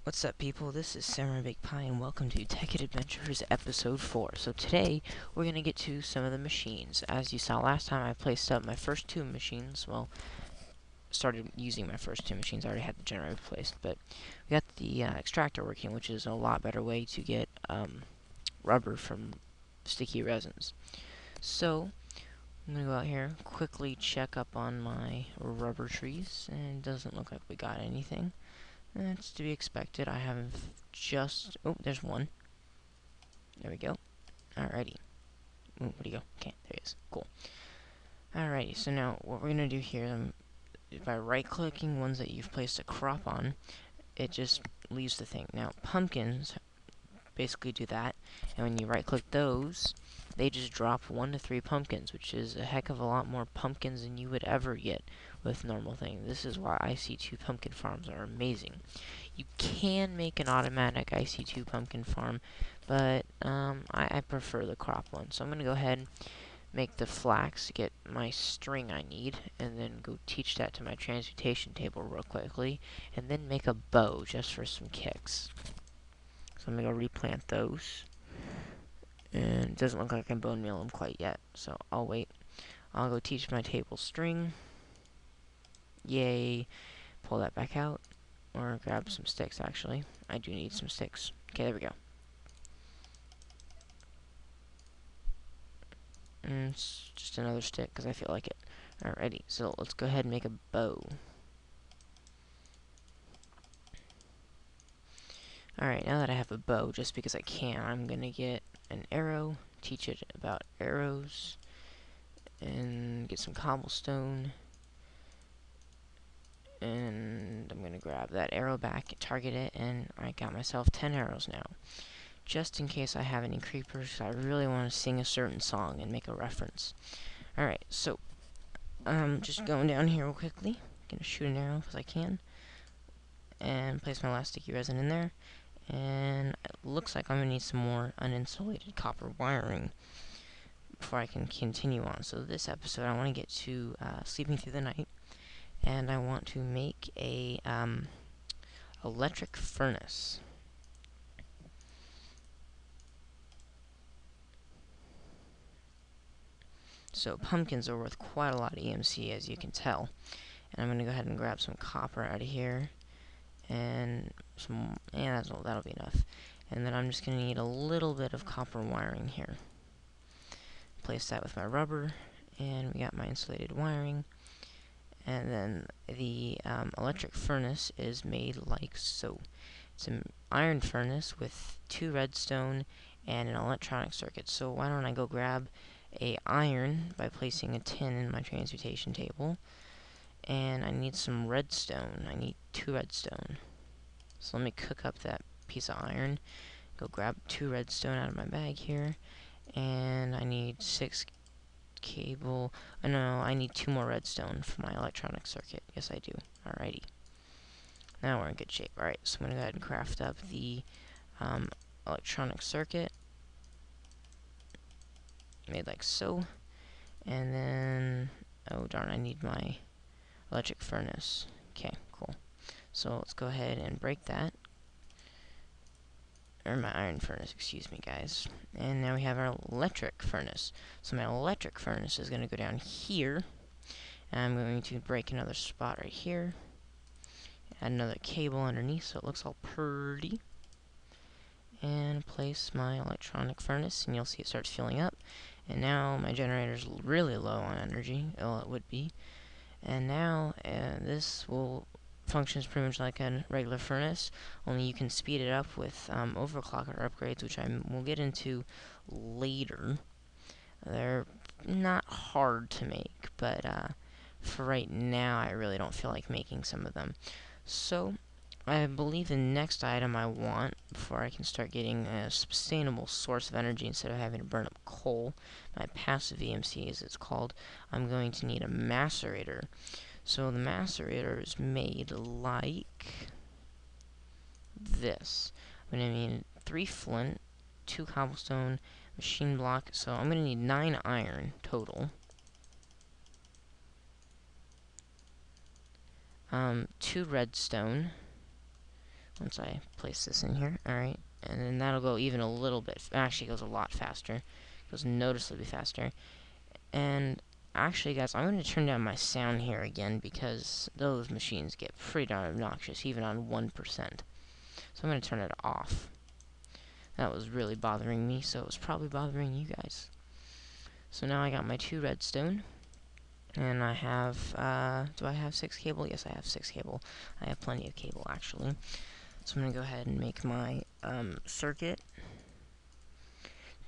What's up, people? This is Samurai Big Pie, and welcome to Tekkit Adventures Episode 4. So today, we're going to get to some of the machines. As you saw last time, I placed up my first two machines. Well, started using my first two machines. I already had the generator placed, but we got the extractor working, which is a lot better way to get rubber from sticky resins. So, I'm going to go out here, quickly check up on my rubber trees, and it doesn't look like we got anything. That's to be expected. I have just... Oh, there's one. There we go. Alrighty. Ooh, where'd he go? Okay, there he is. Cool. Alrighty, so now what we're going to do here, by right-clicking ones that you've placed a crop on, it just leaves the thing. Now, pumpkins basically do that, and when you right-click those, they just drop 1 to 3 pumpkins, which is a heck of a lot more pumpkins than you would ever get with normal things. This is why IC2 pumpkin farms are amazing. You can make an automatic IC2 pumpkin farm, but I prefer the crop one. So I'm going to go ahead and make the flax to get my string I need, and then go teach that to my transmutation table real quickly, and then make a bow just for some kicks. So I'm going to go replant those. And it doesn't look like I can bone meal them quite yet, so I'll wait. I'll go teach my table string. Yay. Pull that back out. Or grab some sticks, actually. I do need some sticks. Okay, there we go. And it's just another stick, because I feel like it. Alrighty, so let's go ahead and make a bow. Alright, now that I have a bow, just because I can, I'm going to get an arrow, teach it about arrows, and get some cobblestone. And I'm going to grab that arrow back, target it, and I got myself 10 arrows now. Just in case I have any creepers, I really want to sing a certain song and make a reference. Alright, so, just going down here real quickly. Gonna shoot an arrow because I can. And place my last sticky resin in there. And it looks like I'm going to need some more uninsulated copper wiring before I can continue on. So this episode, I want to get to sleeping through the night. And I want to make a electric furnace. So pumpkins are worth quite a lot of EMC, as you can tell. And I'm going to go ahead and grab some copper out of here. And some, that'll be enough. And then I'm just going to need a little bit of copper wiring here. Place that with my rubber, and we got my insulated wiring. And then the electric furnace is made like so. It's an iron furnace with 2 redstone and an electronic circuit. So why don't I go grab a iron by placing a tin in my transmutation table. And I need some redstone. I need 2 redstone. So let me cook up that piece of iron. Go grab 2 redstone out of my bag here. And I need 6 cable. No, I need 2 more redstone for my electronic circuit. Yes, I do. Alrighty. Now we're in good shape. Alright, so I'm going to go ahead and craft up the electronic circuit. Made like so. And then, oh darn, I need my electric furnace. Okay, cool. So let's go ahead and break that. Or my iron furnace, excuse me, guys. And now we have our electric furnace. So my electric furnace is going to go down here. And I'm going to break another spot right here. Add another cable underneath so it looks all pretty. And place my electronic furnace, and you'll see it starts filling up. And now my generator's really low on energy. Well, it would be. And now this will functions pretty much like a regular furnace, only you can speed it up with overclocker upgrades, which I will get into later. They're not hard to make, but for right now, I really don't feel like making some of them. So, I believe the next item I want, before I can start getting a sustainable source of energy instead of having to burn up coal, my passive EMC as it's called, I'm going to need a macerator. So the macerator is made like this. I'm going to need 3 flint, 2 cobblestone, machine block, so I'm going to need 9 iron total. 2 redstone, once I place this in here. Alright, and then that'll go even a little bit, actually it goes a lot faster. It goes noticeably faster. And actually, guys, I'm going to turn down my sound here again because those machines get pretty darn obnoxious, even on 1%. So I'm going to turn it off. That was really bothering me, so it was probably bothering you guys. So now I got my 2 redstone. And I have, do I have 6 cable? Yes, I have 6 cable. I have plenty of cable, actually. So I'm going to go ahead and make my circuit.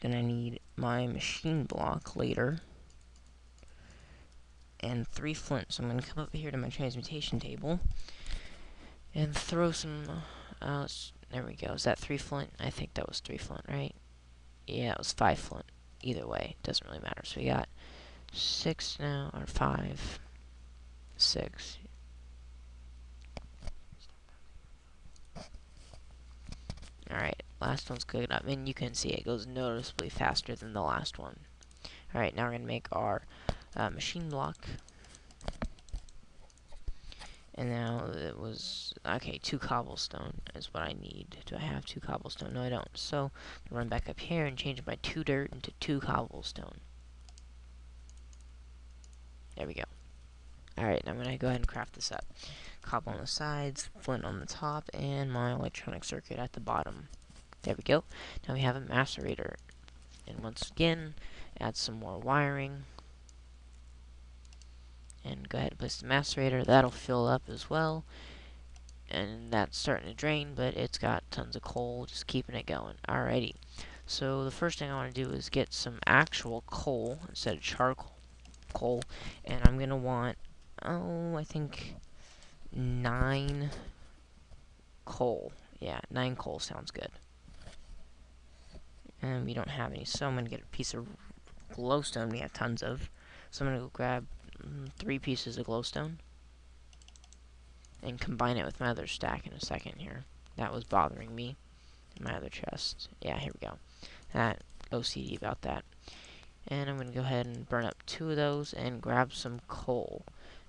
Then I need my machine block later. And 3 flint. So I'm going to come over here to my transmutation table. And throw some, there we go. Is that 3 flint? I think that was 3 flint, right? Yeah, it was 5 flint. Either way, doesn't really matter. So we got 6 now, or 5, 6. Alright, last one's good. I mean, you can see it goes noticeably faster than the last one. Alright, now we're going to make our machine block. And now it was, okay, 2 cobblestone is what I need. Do I have 2 cobblestone? No, I don't. So, I'll run back up here and change my 2 dirt into 2 cobblestone. There we go. Alright, I'm going to go ahead and craft this up. Cobble on the sides, flint on the top, and my electronic circuit at the bottom. There we go. Now we have a macerator. And once again, add some more wiring. And go ahead and place the macerator. That'll fill up as well. And that's starting to drain, but it's got tons of coal, just keeping it going. Alrighty. So the first thing I want to do is get some actual coal instead of charcoal. And I'm going to want, I think 9 coal. Yeah, 9 coal sounds good. And we don't have any, so I'm going to get a piece of glowstone we have tons of. So I'm going to go grab 3 pieces of glowstone and combine it with my other stack in a second here. That was bothering me in my other chest. Yeah, here we go. That OCD about that. And I'm going to go ahead and burn up 2 of those and grab some coal.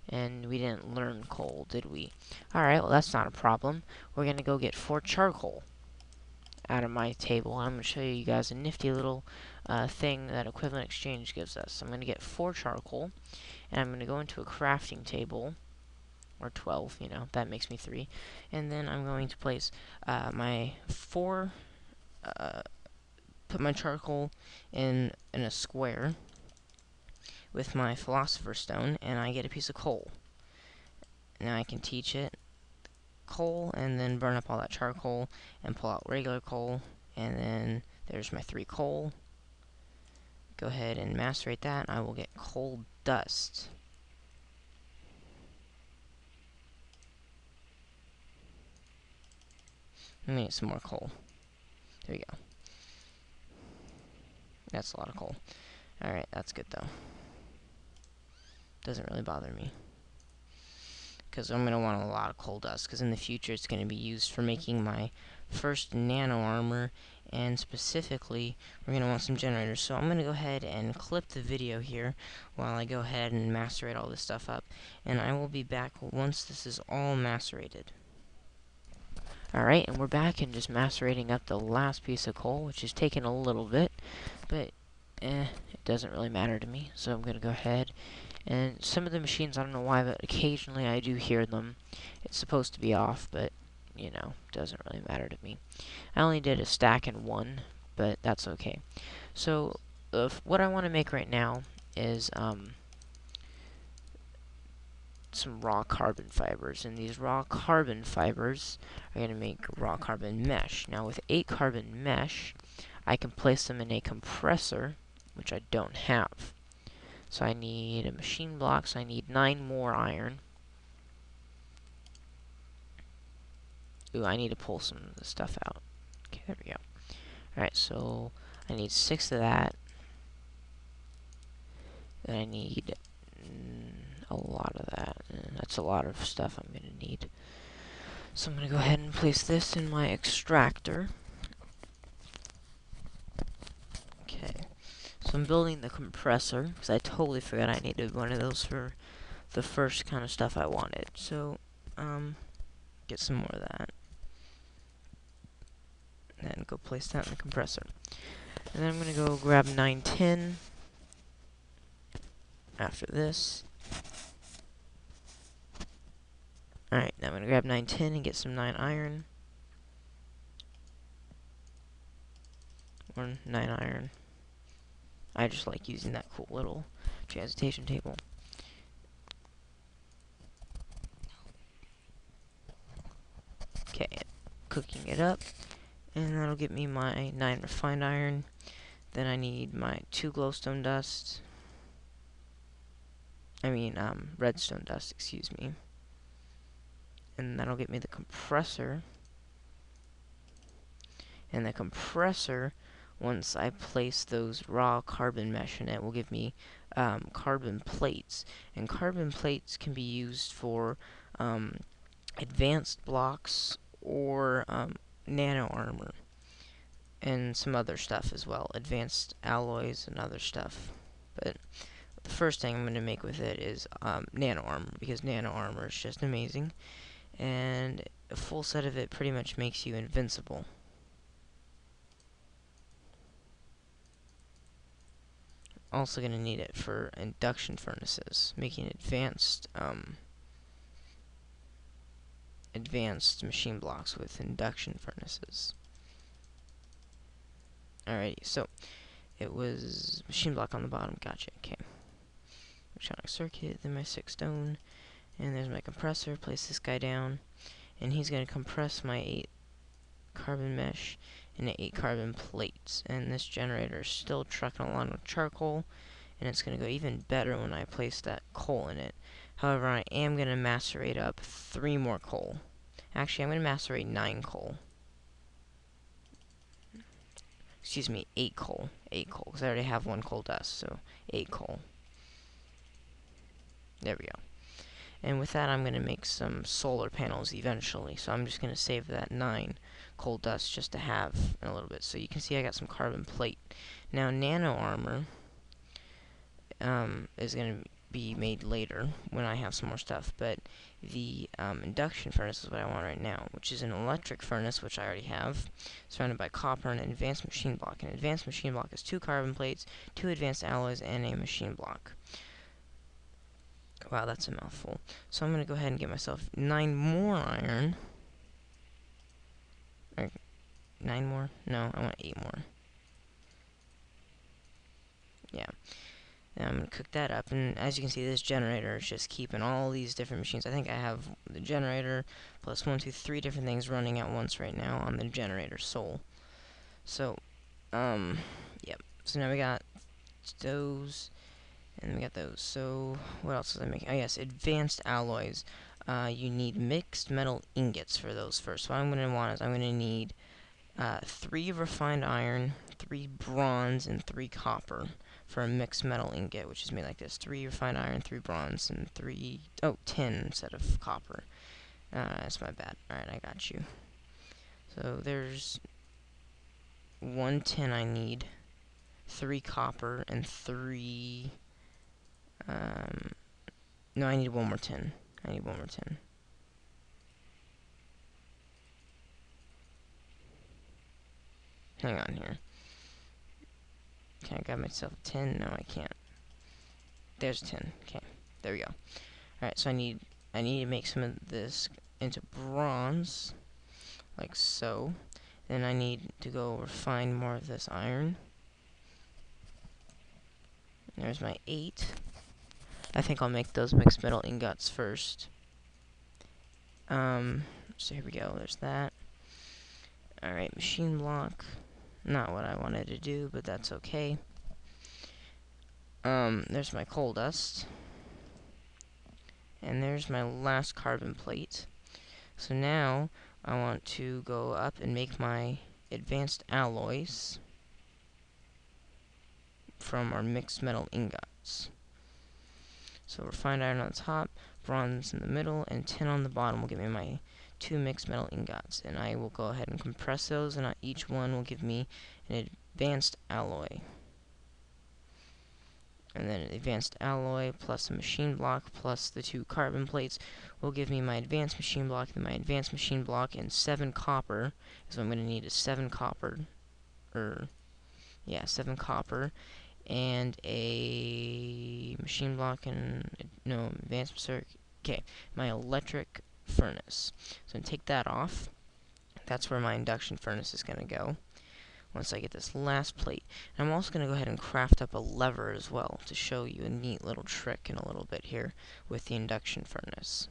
And we didn't learn coal, did we? Alright, well that's not a problem. We're going to go get 4 charcoal out of my table. I'm going to show you guys a nifty little thing that Equivalent Exchange gives us. So I'm going to get 4 charcoal, and I'm going to go into a crafting table, or 12, you know, that makes me 3. And then I'm going to place my 4, put my charcoal in a square with my Philosopher's Stone, and I get a piece of coal. Now I can teach it coal, and then burn up all that charcoal, and pull out regular coal, and then there's my 3 coal. Go ahead and macerate that, and I will get coal dust. Let me get some more coal. There we go. That's a lot of coal. Alright, that's good though. Doesn't really bother me, because I'm going to want a lot of coal dust, because in the future it's going to be used for making my first nano armor, and specifically we're going to want some generators. So I'm going to go ahead and clip the video here while I go ahead and macerate all this stuff up, and I will be back once this is all macerated. Alright, and we're back and just macerating up the last piece of coal, which is taking a little bit, but it doesn't really matter to me. So I'm going to go ahead, and some of the machines, I don't know why, but occasionally I do hear them. It's supposed to be off, but, you know, doesn't really matter to me. I only did a stack in 1, but that's okay. So, what I want to make right now is, some raw carbon fibers, and these raw carbon fibers are going to make raw carbon mesh. Now with 8 carbon mesh, I can place them in a compressor, which I don't have. So I need a machine block, so I need 9 more iron. Ooh, I need to pull some of the stuff out. Okay, there we go. Alright, so I need 6 of that. Then I need a lot of that. And that's a lot of stuff I'm going to need. So I'm going to go ahead and place this in my extractor. Okay. So I'm building the compressor, because I totally forgot I needed one of those for the first kind of stuff I wanted. So, get some more of that. place that in the compressor. And then I'm going to go grab 9 tin after this. Alright, now I'm going to grab 9 tin and get some 9 iron. Or 9 iron. I just like using that cool little transmutation table. Okay, cooking it up. And that'll get me my 9 refined iron. Then I need my 2 glowstone dust. Redstone dust, excuse me. And that'll get me the compressor. And the compressor, once I place those raw carbon mesh in it, will give me carbon plates. And carbon plates can be used for advanced blocks or nano armor. And some other stuff as well. Advanced alloys and other stuff. But the first thing I'm going to make with it is nano armor, because nano armor is just amazing. And a full set of it pretty much makes you invincible. Also going to need it for induction furnaces, making advanced machine blocks with induction furnaces. Alrighty, so it was machine block on the bottom. Gotcha. Okay. Electronic circuit, then my 6 stone, and there's my compressor. Place this guy down, and he's going to compress my 8 carbon mesh into 8 carbon plates. And this generator is still trucking along with charcoal, and it's going to go even better when I place that coal in it. However, I am going to macerate up 3 more coal. Actually, I'm going to macerate 9 coal. Excuse me, 8 coal. 8 coal, because I already have 1 coal dust, so 8 coal. There we go. And with that, I'm going to make some solar panels eventually. So I'm just going to save that 9 coal dust just to have in a little bit. So you can see I got some carbon plate. Now, nano armor is going to be made later when I have some more stuff. But the induction furnace is what I want right now, which is an electric furnace, which I already have, surrounded by copper and an advanced machine block. An advanced machine block is 2 carbon plates, 2 advanced alloys, and a machine block. Wow, that's a mouthful. So I'm going to go ahead and get myself 9 more iron. Or 9 more? No, I want 8 more. Yeah. And I'm going to cook that up. And as you can see, this generator is just keeping all these different machines. I think I have the generator plus 1, 2, 3 different things running at once right now on the generator soul. So, yep. So now we got those. And we got those. So, what else was I making? Oh, yes, advanced alloys. You need mixed metal ingots for those first. So what I'm going to want is I'm going to need 3 refined iron, 3 bronze, and 3 copper for a mixed metal ingot, which is made like this. 3 refined iron, 3 bronze, and 10 instead of copper. That's my bad. Alright, I got you. So there's 1 tin I need, 3 copper, and 3... no, I need 1 more tin. I need 1 more tin. Hang on here. Can I grab myself a tin? No, I can't. There's a tin. Okay, there we go. Alright, so I need to make some of this into bronze, like so. Then I need to go refine more of this iron. There's my 8. I think I'll make those mixed metal ingots first. So here we go, there's that. Alright, machine block. Not what I wanted to do, but that's okay. There's my coal dust. And there's my last carbon plate. So now, I want to go up and make my advanced alloys from our mixed metal ingots. So refined iron on the top, bronze in the middle, and tin on the bottom will give me my 2 mixed metal ingots. And I will go ahead and compress those, and each one will give me an advanced alloy. and then an advanced alloy plus a machine block plus the 2 carbon plates will give me my advanced machine block. Then my advanced machine block and 7 copper, so I'm going to need is 7 copper, or yeah, 7 copper, and a machine block and no advanced circuit. Okay, my electric furnace. So I'm gonna take that off. That's where my induction furnace is gonna go once I get this last plate. And I'm also going to go ahead and craft up a lever as well to show you a neat little trick in a little bit here with the induction furnace,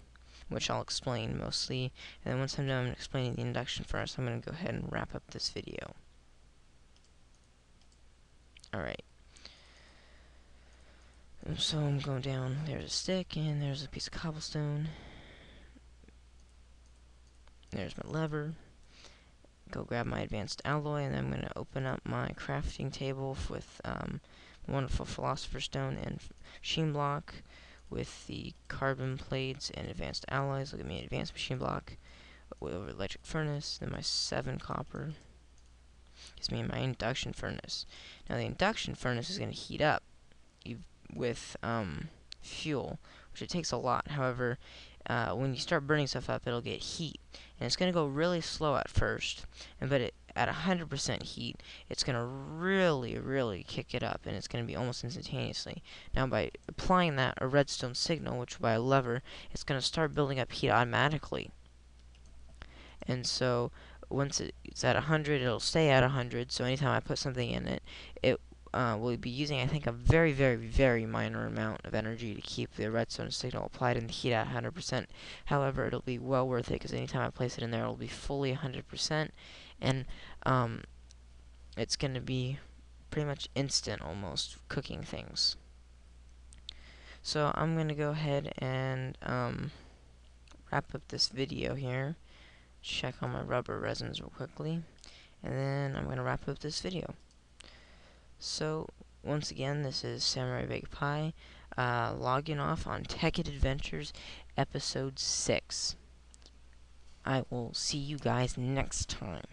which I'll explain mostly. And then once I'm done explaining the induction furnace, I'm going to go ahead and wrap up this video. Alright. So I'm going down, there's a stick, and there's a piece of cobblestone. There's my lever. Go grab my advanced alloy, and then I'm going to open up my crafting table with wonderful philosopher's stone and machine block with the carbon plates and advanced alloys. Look at me, advanced machine block with electric furnace. Then my 7 copper gives me my induction furnace. Now the induction furnace is going to heat up with fuel, which it takes a lot. However, when you start burning stuff up, it'll get heat, and it's going to go really slow at first, but at 100% heat, it's going to really kick it up, and it's going to be almost instantaneously. Now, by applying a redstone signal, which by a lever, it's going to start building up heat automatically. And so, once it's at 100, it'll stay at 100, so anytime I put something in it, we'll be using, I think, a very minor amount of energy to keep the redstone signal applied and the heat at 100%. However, it'll be well worth it, because anytime I place it in there, it'll be fully 100%, and it's going to be pretty much instant, almost, cooking things. So I'm going to go ahead and wrap up this video here. Check on my rubber resins real quickly, and then I'm going to wrap up this video. So, once again, this is Samurai Baked Pie, logging off on Tekkit Adventures, Episode 6. I will see you guys next time.